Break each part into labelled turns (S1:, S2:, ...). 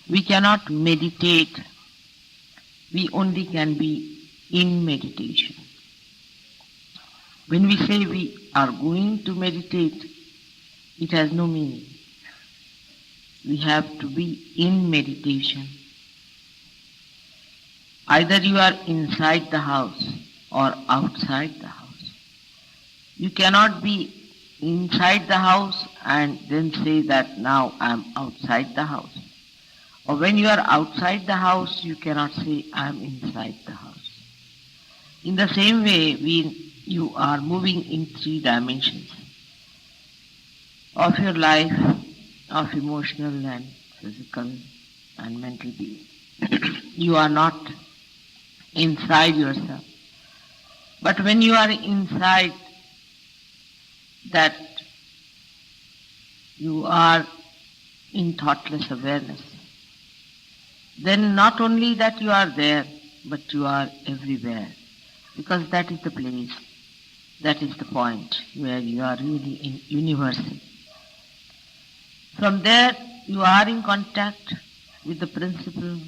S1: We cannot meditate. We only can be in meditation. When we say we are going to meditate, it has no meaning. We have to be in meditation. Either you are inside the house or outside the house. You cannot be inside the house and then say that now I am outside the house. Or when you are outside the house, you cannot say I am inside the house. In the same way, you are moving in 3 dimensions of your life, of emotional and physical and mental being. You are not inside yourself. But when you are inside that, you are in thoughtless awareness. Then not only that you are there, but you are everywhere. Because that is the place, that is the point where you are really in universal. From there, you are in contact with the principle,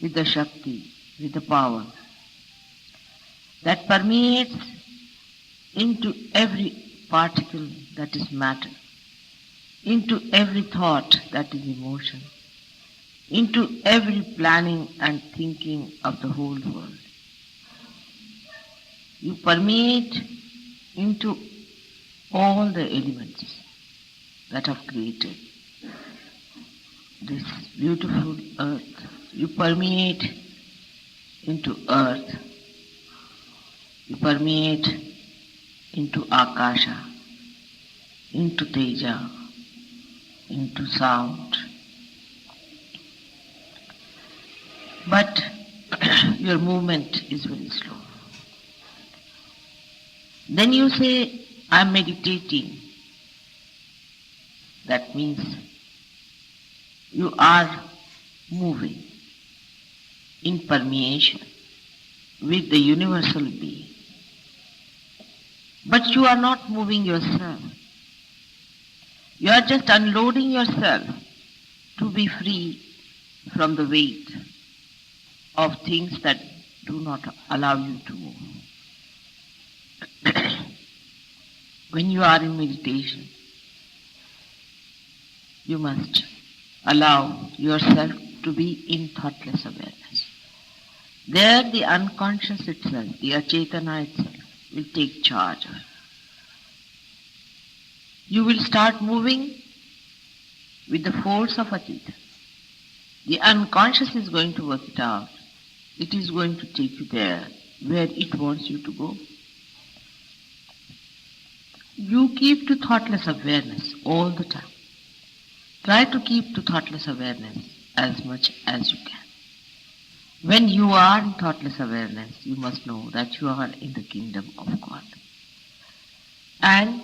S1: with the Shakti, with the power that permeates into every particle that is matter, into every thought that is emotion, into every planning and thinking of the whole world. You permeate into all the elements that have created this beautiful earth. You permeate into earth. You permeate into Akasha, into Teja, into sound. But your movement is very slow. Then you say, I am meditating. That means you are moving in permeation with the universal being. But you are not moving yourself. You are just unloading yourself to be free from the weight of things that do not allow you to move. When you are in meditation, you must allow yourself to be in thoughtless awareness. There the unconscious itself, the achetana itself, will take charge of it. You will start moving with the force of Acheta. The unconscious is going to work it out. It is going to take you there where it wants you to go. You keep to thoughtless awareness all the time. Try to keep to thoughtless awareness as much as you can. When you are in thoughtless awareness, you must know that you are in the kingdom of God. And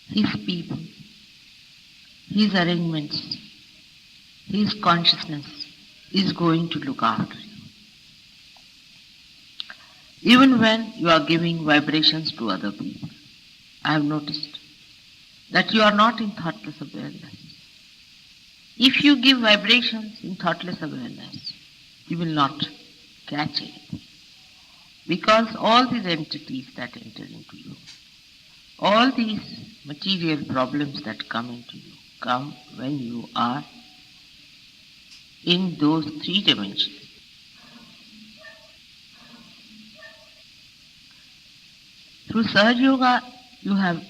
S1: His people, His arrangements, His consciousness is going to look after you. Even when you are giving vibrations to other people, I have noticed that you are not in thoughtless awareness. If you give vibrations in thoughtless awareness, you will not catch it. Because all these entities that enter into you, all these material problems that come into you, come when you are in those 3 dimensions. Through Sahaja Yoga, you have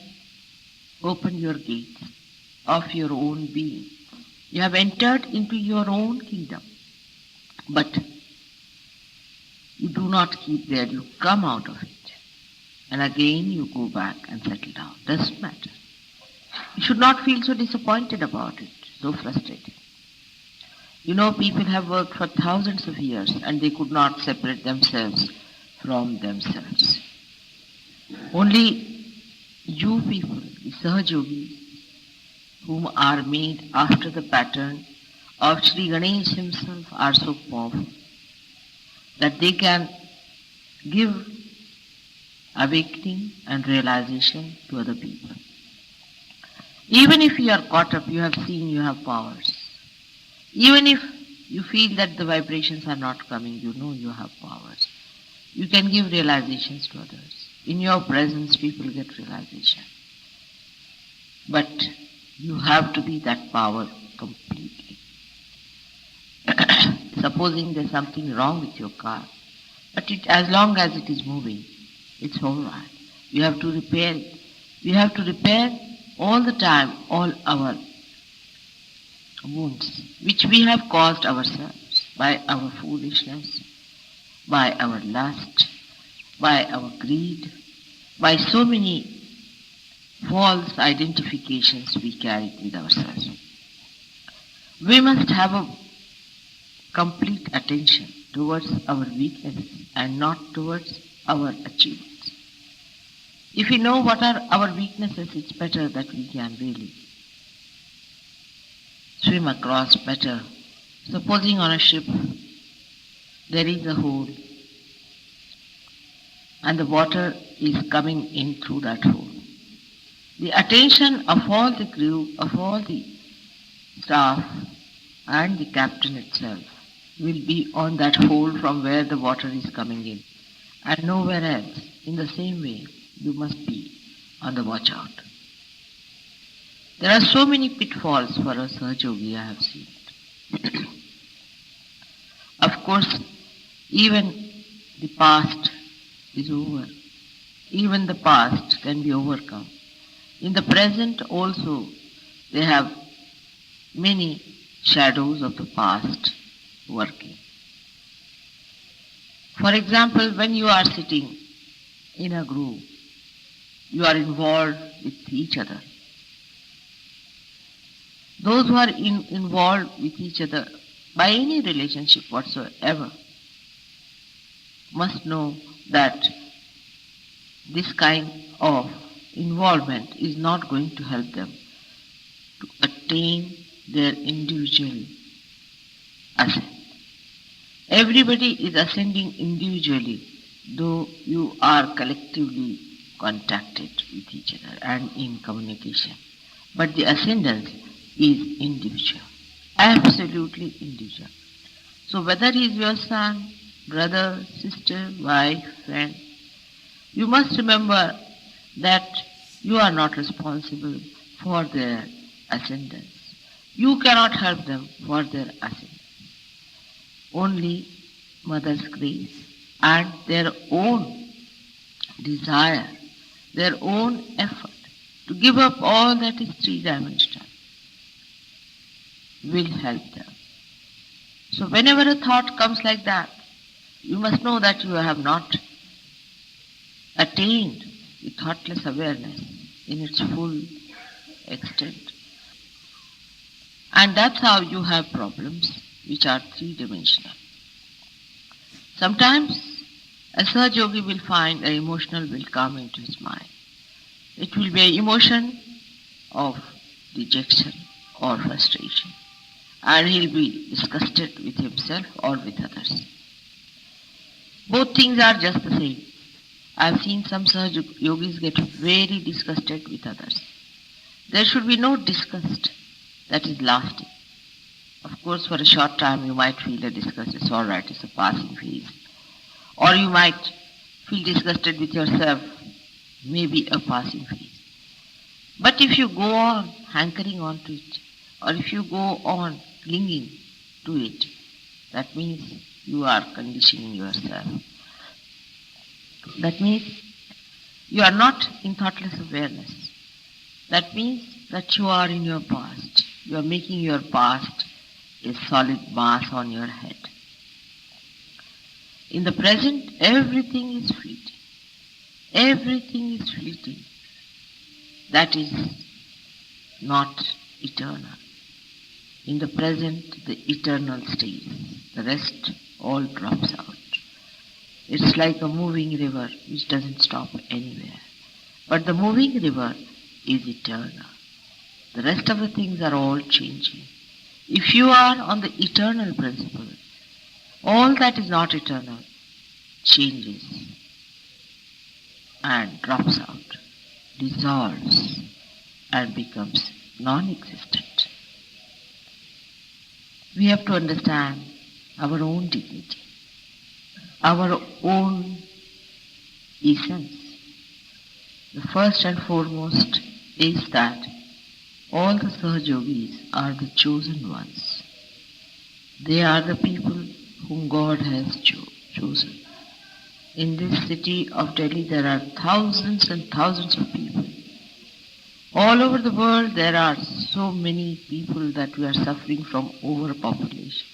S1: opened your gates of your own being. You have entered into your own kingdom. But you do not keep there, you come out of it. And again you go back and settle down. Doesn't matter. You should not feel so disappointed about it, so frustrated. You know, people have worked for thousands of years and they could not separate themselves from themselves. Only you people, the Sahaja Yogis, whom are made after the pattern of Sri Ganesh himself, are so powerful that they can give awakening and realization to other people. Even if you are caught up, you have seen you have powers. Even if you feel that the vibrations are not coming, you know you have powers. You can give realizations to others. In your presence, people get realization. But you have to be that power completely. Supposing there's something wrong with your car, but as long as it is moving, it's all right. You have to repair it. We have to repair all the time all our wounds, which we have caused ourselves by our foolishness, by our lust, by our greed, by so many false identifications we carry with ourselves. We must have a complete attention towards our weaknesses and not towards our achievements. If we know what are our weaknesses, it's better that we can really swim across better. Supposing on a ship there is a hole and the water is coming in through that hole. The attention of all the crew, of all the staff and the captain itself will be on that hole from where the water is coming in and nowhere else. In the same way, you must be on the watch out. There are so many pitfalls for a Sahaja Yogi, I have seen it. Of course, even the past is over. Even the past can be overcome. In the present also, they have many shadows of the past working. For example, when you are sitting in a group, you are involved with each other. Those who are involved with each other by any relationship whatsoever must know that this kind of involvement is not going to help them to attain their individual ascent. Everybody is ascending individually, though you are collectively contacted with each other and in communication. But the ascendance is individual, absolutely individual. So whether he is your son, brother, sister, wife, friend, you must remember that you are not responsible for their ascendance. You cannot help them for their ascendance. Only Mother's grace and their own desire, their own effort to give up all that is three-dimensional will help them. So whenever a thought comes like that, you must know that you have not attained the thoughtless awareness in its full extent. And that's how you have problems which are three-dimensional. Sometimes a Sahaja Yogi will find an emotional will come into his mind. It will be an emotion of dejection or frustration, and he'll be disgusted with himself or with others. Both things are just the same. I've seen some Sahaja Yogis get very disgusted with others. There should be no disgust that is lasting. Of course, for a short time you might feel a disgust, it's all right, it's a passing phase. Or you might feel disgusted with yourself, maybe a passing phase. But if you go on hankering on to it, or if you go on clinging to it, that means you are conditioning yourself. That means you are not in thoughtless awareness. That means that you are in your past. You are making your past a solid mass on your head. In the present, everything is fleeting. Everything is fleeting. That is not eternal. In the present, the eternal stays. The rest all drops out. It's like a moving river which doesn't stop anywhere. But the moving river is eternal. The rest of the things are all changing. If you are on the eternal principle, all that is not eternal changes and drops out, dissolves and becomes non-existent. we have to understand our own dignity, our own essence. The first and foremost is that all the Sahaja Yogis are the chosen ones. They are the people whom God has chosen. In this city of Delhi, there are thousands and thousands of people. All over the world, there are so many people that we are suffering from overpopulation.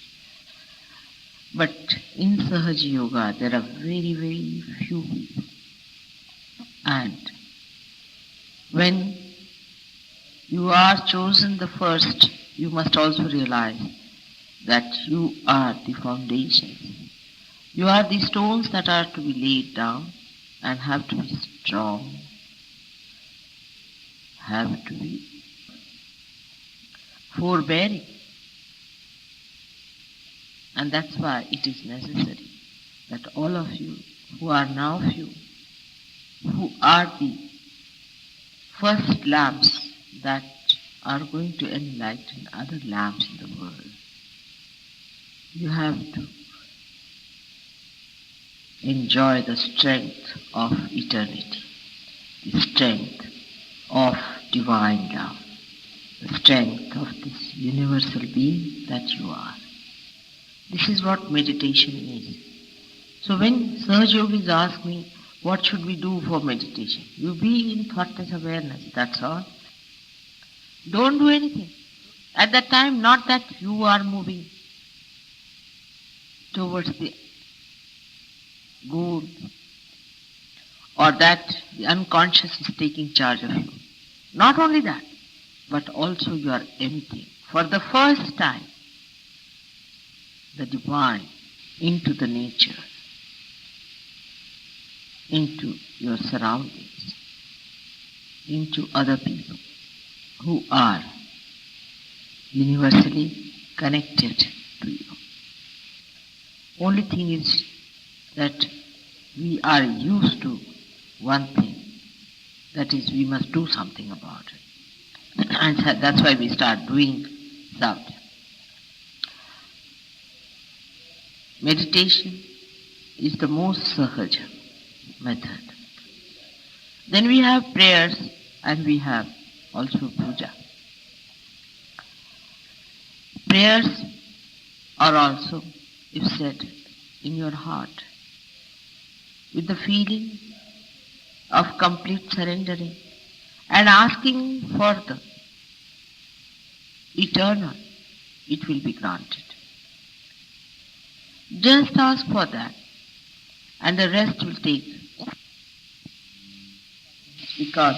S1: But in Sahaja Yoga, there are very, very few people. And when you are chosen the first, you must also realize that you are the foundation. You are the stones that are to be laid down and have to be strong, have to be forbearing. And that's why it is necessary that all of you who are now few, who are the first lamps that are going to enlighten other lamps in the world, you have to enjoy the strength of eternity, the strength of divine love, the strength of this universal being that you are. This is what meditation is. So when Sahaja Yogis ask me, what should we do for meditation? You be in thoughtless awareness, that's all. Don't do anything. At that time, not that you are moving towards the good or that the unconscious is taking charge of you. Not only that, but also you are emptying. For the first time, the divine into the nature, into your surroundings, into other people who are universally connected to you. Only thing is that we are used to one thing, that is we must do something about it. And that's why we start doing something. Meditation is the most sahaja method. Then we have prayers and we have also puja. Prayers are also, if said in your heart, with the feeling of complete surrendering and asking for the eternal, it will be granted. Just ask for that and the rest will take. Because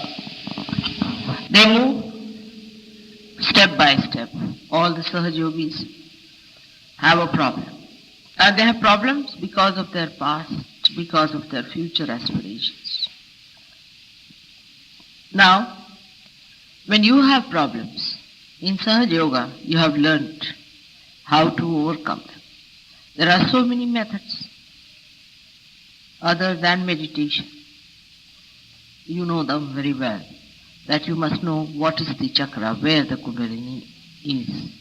S1: they move step by step. All the Sahaja Yogis have a problem. And they have problems because of their past, because of their future aspirations. Now, when you have problems, in Sahaja Yoga, you have learnt how to overcome them. There are so many methods other than meditation. You know them very well, that you must know what is the chakra, where the Kundalini is.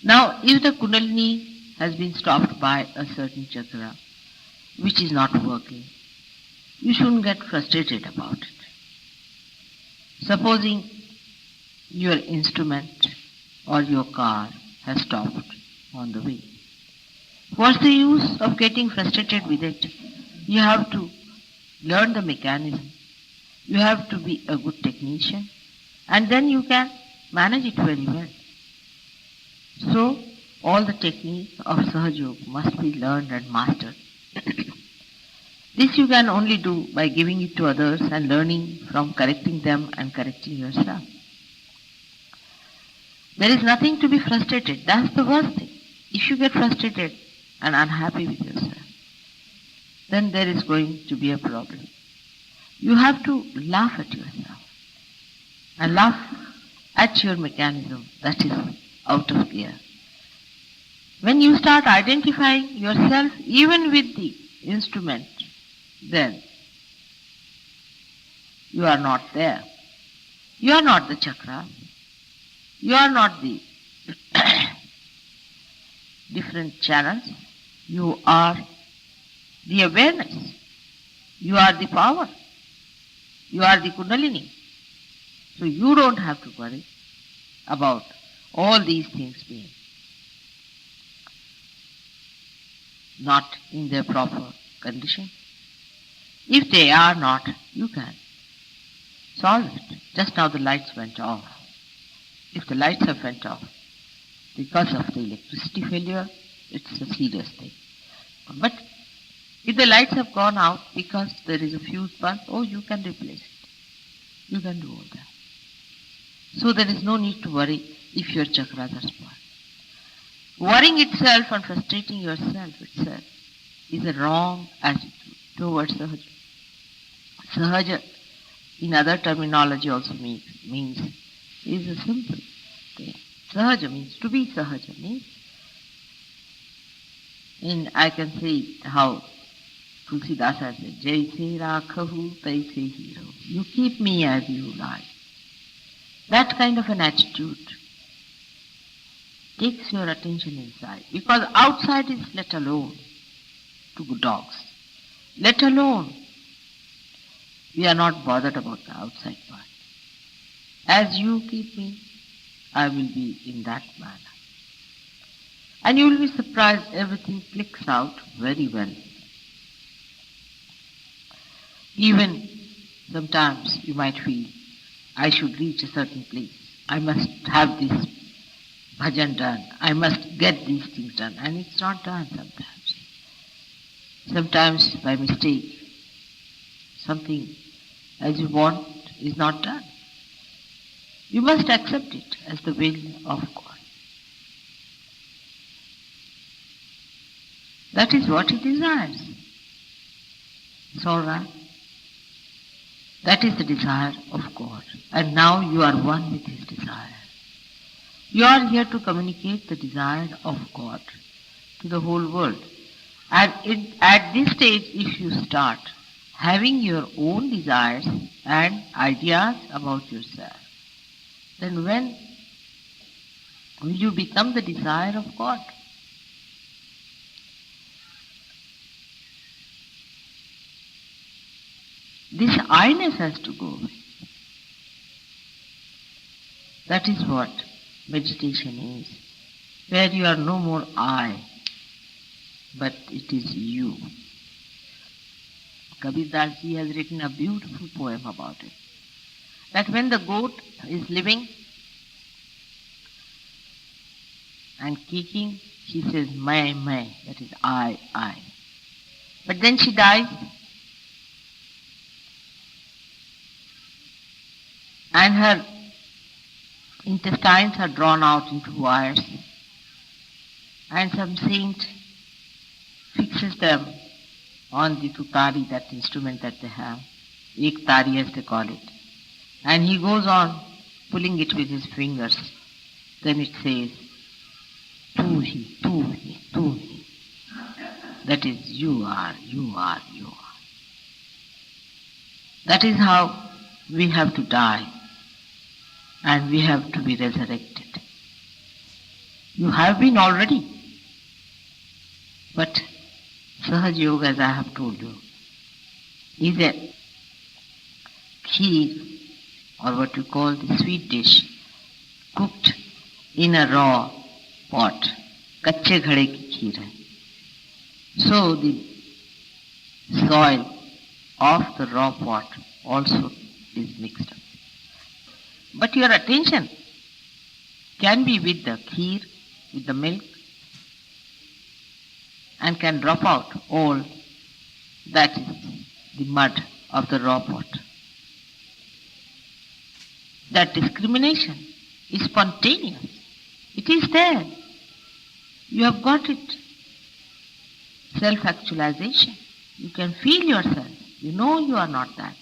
S1: Now, if the Kundalini has been stopped by a certain chakra, which is not working, you shouldn't get frustrated about it. Supposing your instrument or your car has stopped on the way. What's the use of getting frustrated with it? You have to learn the mechanism. You have to be a good technician and then you can manage it very well. So, all the techniques of Sahaja Yoga must be learned and mastered. This you can only do by giving it to others and learning from correcting them and correcting yourself. There is nothing to be frustrated. That's the worst thing. If you get frustrated and unhappy with yourself, then there is going to be a problem. You have to laugh at yourself and laugh at your mechanism that is out of gear. When you start identifying yourself even with the instrument, then you are not there. You are not the chakra. You are not the different channels. You are the awareness. You are the power. You are the Kundalini. So you don't have to worry about all these things being not in their proper condition. If they are not, you can solve it. Just now the lights went off. If the lights have went off because of the electricity failure, it's a serious thing. But if the lights have gone out because there is a fuse burst, you can replace it. You can do all that. So there is no need to worry if your chakras are spoiled. Worrying itself and frustrating yourself itself is a wrong attitude towards Sahaja. Sahaja, in other terminology also means is a simple thing. Sahaja means to be Sahaja means, and I can say how Tulsidas has said, Jaise rakhahu taise hi rahu. You keep me as you like. That kind of an attitude takes your attention inside, because outside is let alone to dogs. Let alone. We are not bothered about the outside part. As you keep me, I will be in that manner. And you will be surprised everything clicks out very well. Even sometimes you might feel, I should reach a certain place. I must have this bhajan done. I must get these things done. And it's not done sometimes. Sometimes by mistake, something as you want is not done. You must accept it as the will of God. That is what He desires. It's all right. That is the desire of God. And now you are one with His desire. You are here to communicate the desire of God to the whole world. And at this stage, if you start having your own desires and ideas about yourself, then when will you become the desire of God? This I-ness has to go away. That is what meditation is, where you are no more I, but it is you. Kabir Das ji has written a beautiful poem about it. That when the goat is living and kicking, she says, my, that is I. But then she dies, and her intestines are drawn out into wires, and some saint fixes them on the tutari, that instrument that they have, ek tari as they call it. And he goes on pulling it with his fingers. Then it says, tu hi. That is, you are. That is how we have to die. And we have to be resurrected. You have been already. But Sahaja Yoga, as I have told you, is a kheer, or what you call the sweet dish, cooked in a raw pot. Kache ghade ki kheer hai. So the soil of the raw pot also is mixed up. But your attention can be with the kheer, with the milk, and can drop out all that is the mud of the raw pot. That discrimination is spontaneous. It is there. You have got it. Self-actualization. You can feel yourself. You know you are not that.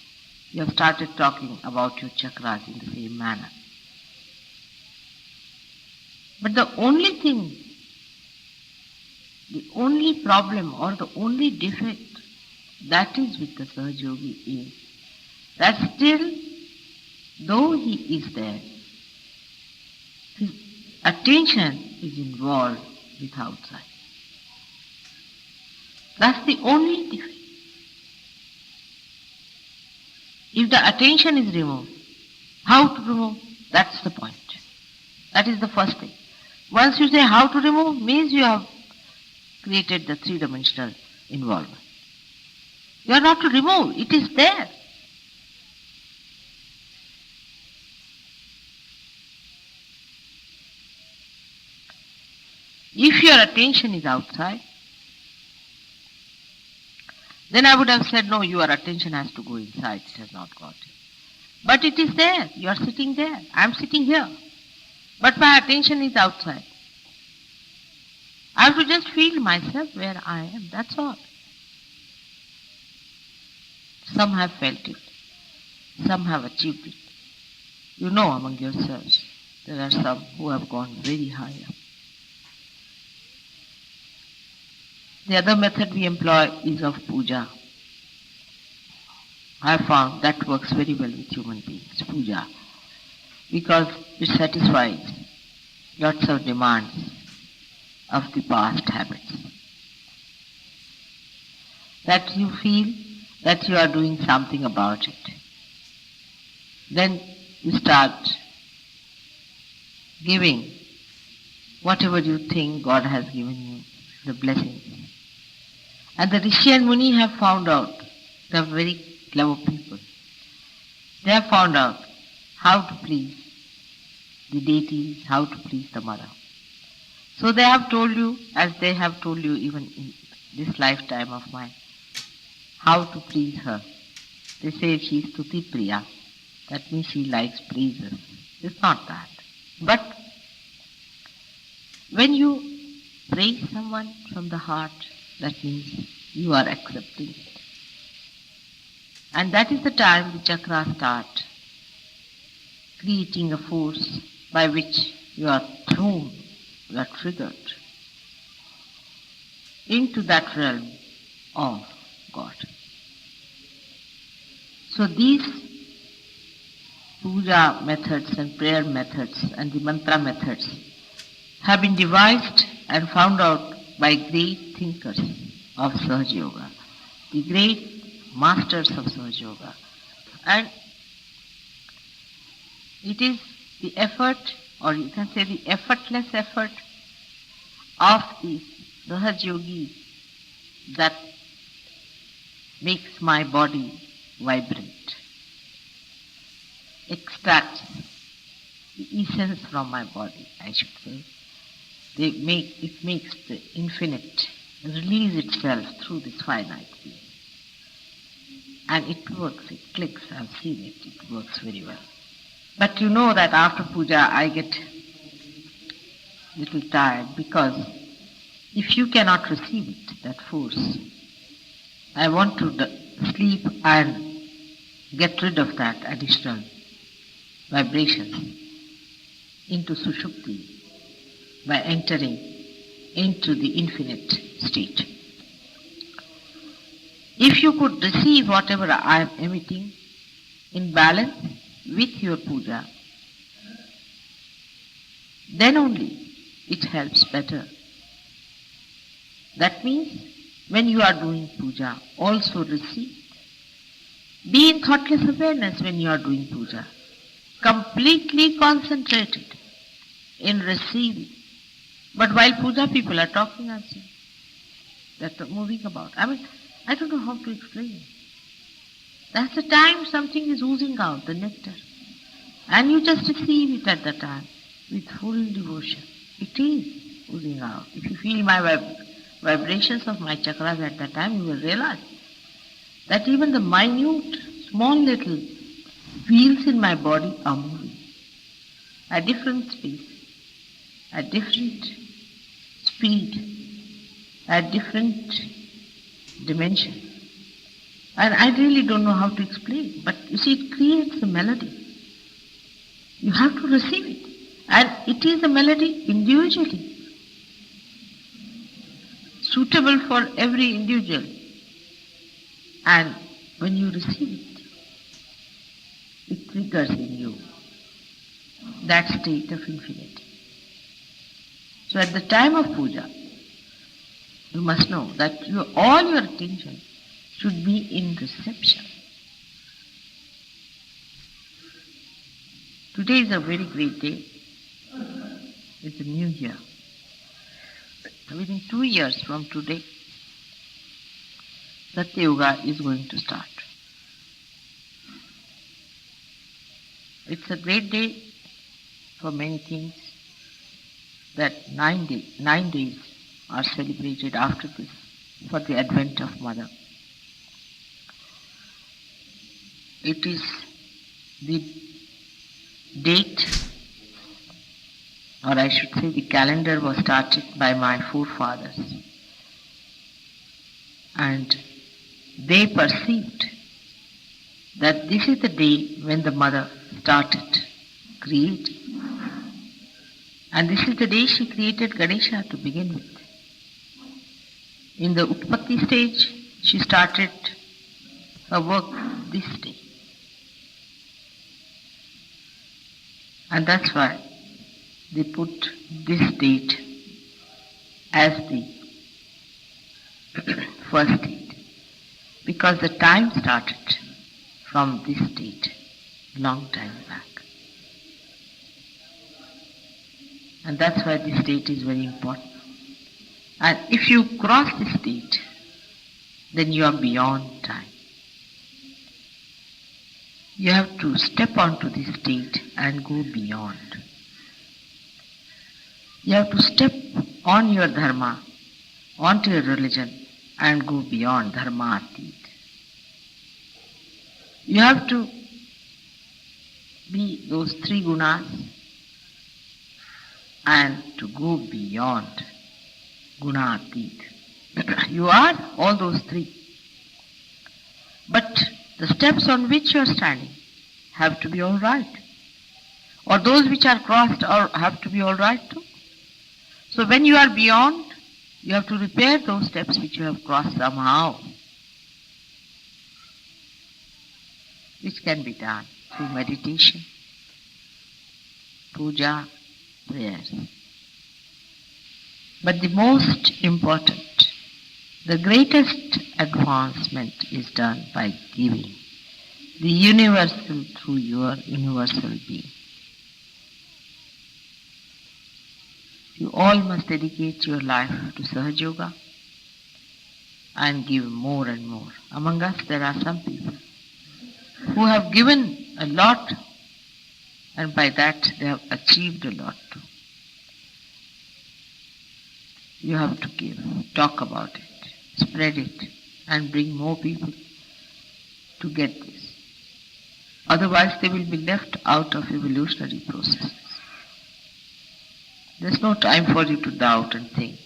S1: You have started talking about your chakras in the same manner. But the only thing, the only problem or the only defect that is with the Sahaja Yogi is that still, though he is there, his attention is involved with outside. That's the only difference. If the attention is removed, how to remove? That's the point. That is the first thing. Once you say how to remove, means you have created the three-dimensional involvement. You are not to remove, it is there. If your attention is outside, then I would have said, no, your attention has to go inside, it has not got it. But it is there, you are sitting there, I am sitting here. But my attention is outside. I have to just feel myself where I am, that's all. Some have felt it, some have achieved it. You know among yourselves, there are some who have gone very high up. The other method we employ is of puja. I have found that works very well with human beings, puja, because it satisfies lots of demands of the past habits. That you feel that you are doing something about it. Then you start giving whatever you think God has given you, the blessings. And the Rishi and Muni have found out, they are very clever people. They have found out how to please the deities, how to please the mother. So they have told you, as they have told you even in this lifetime of mine, how to please her. They say she is Stuti Priya, that means she likes praises. It's not that. But when you praise someone from the heart, that means you are accepting it. And that is the time the chakras start creating a force by which you are thrown, you are triggered into that realm of God. So these puja methods and prayer methods and the mantra methods have been devised and found out by great thinkers of Sahaja Yoga, the great masters of Sahaja Yoga. And it is the effort, or you can say the effortless effort of the Sahaja Yogi that makes my body vibrant, extracts the essence from my body, I should say. It makes the infinite release itself through this finite being. And it works, it clicks, I've seen it, it works very well. But you know that after puja I get a little tired, because if you cannot receive it, that force, I want to sleep and get rid of that additional vibration into sushupti by entering into the infinite state. If you could receive whatever I am emitting in balance with your puja, then only it helps better. That means when you are doing puja, also receive. Be in thoughtless awareness when you are doing puja. Completely concentrated in receiving. But while puja, people are talking as you. They're moving about. I don't know how to explain. That's the time something is oozing out, the nectar. And you just receive it at the time with full devotion. It is oozing out. If you feel my vibrations of my chakras at that time, you will realize that even the minute, small little wheels in my body are moving at different speeds, at different speed, at different dimension. And I really don't know how to explain, but you see, it creates a melody. You have to receive it. And it is a melody individually, suitable for every individual. And when you receive it, it triggers in you that state of infinity. So at the time of puja, you must know that all your attention should be in reception. Today is a very great day. It's a new year. Within 2 years from today, Sahaja Yoga is going to start. It's a great day for many things, that 9 days are celebrated after this for the advent of Mother. It is the date, or I should say the calendar was started by my forefathers, and they perceived that this is the day when the Mother started creating. And this is the day she created Ganesha to begin with. In the Utpatti stage, she started her work this day. And that's why they put this date as the first date. Because the time started from this date, long time back. And that's why this date is very important. And if you cross this date, then you are beyond time. You have to step onto this date and go beyond. You have to step on your dharma, onto your religion, and go beyond dharma atit. You have to be those 3 gunas and to go beyond guna atit. You are all those 3. But the steps on which you are standing have to be all right. Or those which are crossed have to be all right too. So when you are beyond, you have to repair those steps which you have crossed somehow, which can be done through meditation, puja, prayers. But the most important, the greatest advancement is done by giving the universal through your universal being. You all must dedicate your life to Sahaja Yoga and give more and more. Among us there are some people who have given a lot, and by that they have achieved a lot too. You have to give, talk about it, spread it, and bring more people to get this. Otherwise they will be left out of evolutionary processes. There's no time for you to doubt and think.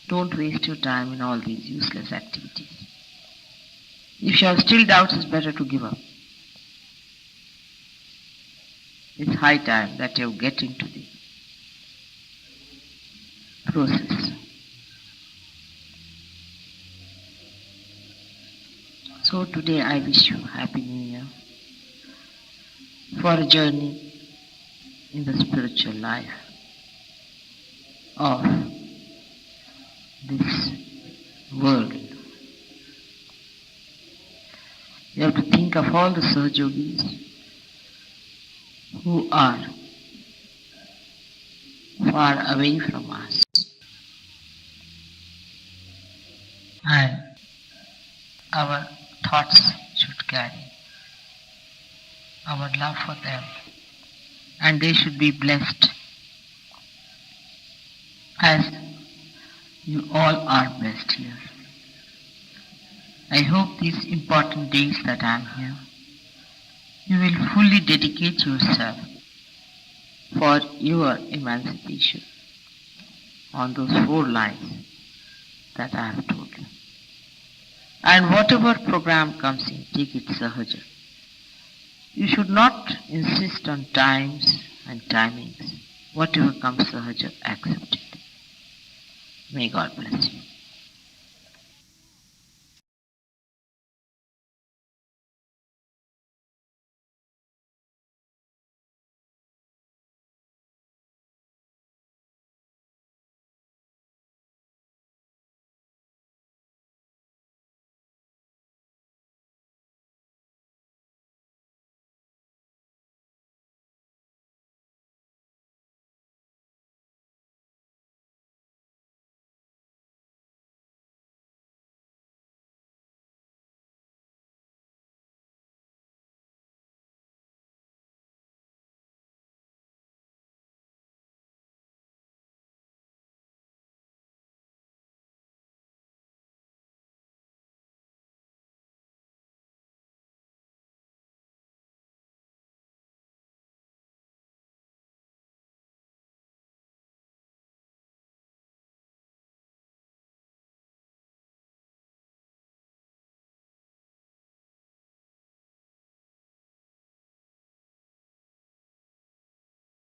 S1: Don't waste your time in all these useless activities. If you have still doubts, it's better to give up. It's high time that you get into the process. So today I wish you Happy New Year for a journey in the spiritual life of this world. You have to think of all the Sahaja Yogis who are far away from us, and our thoughts should carry our love for them, and they should be blessed as you all are blessed here. I hope these important days that I am here, you will fully dedicate yourself for your emancipation on those 4 lines that I have told you. And whatever program comes in, take it Sahaja. You should not insist on times and timings. Whatever comes Sahaja, accept it. May God bless you.